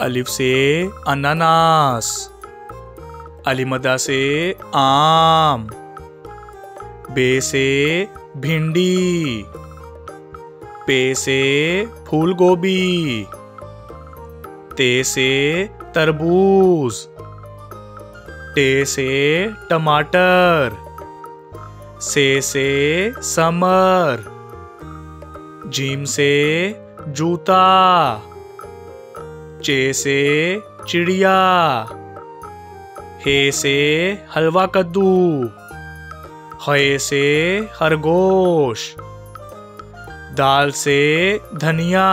अलिफ से अनानास, अलिमदा से आम, बे से भिंडी, पे से फूल गोभी, ते से तरबूज, टे से टमाटर, से समर, जीम से जूता, चे से चिड़िया, हे से हलवा कद्दू, हे से खरगोश, दाल से धनिया,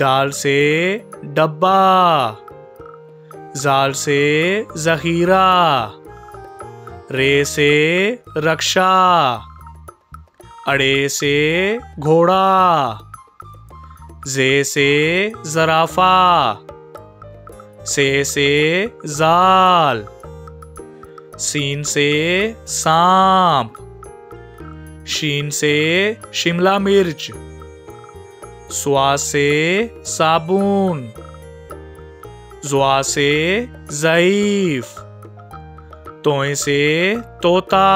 डाल से डब्बा, जाल से जखीरा, रे से रक्षा, अड़े से घोड़ा, जे से जराफा, से जाल, सीन से सांप, शीन से शिमला मिर्च, स्वा से साबुन, ज़्वा से ज़ईफ, तोए से तोता,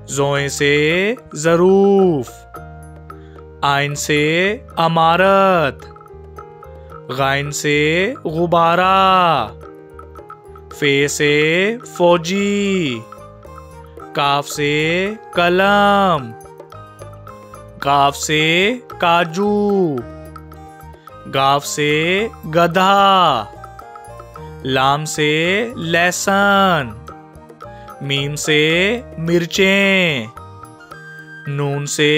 ज़ोए से ज़रूफ, आइन से अमारत, गाइन से गुब्बारा, फे से फौजी, काफ से कलम, काफ से काजू, गाफ से गधा, लाम से लहसुन, मीम से मिर्चें, नून से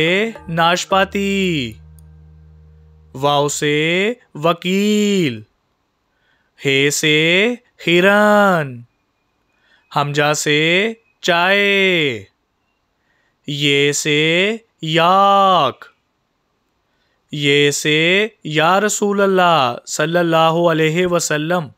नाशपाती, वाव से वकील, हे से हिरन, हमजा से चाय, ये से याक, ये से या रसूल अल्लाह सल्लल्लाहु अलैहि वसल्लम।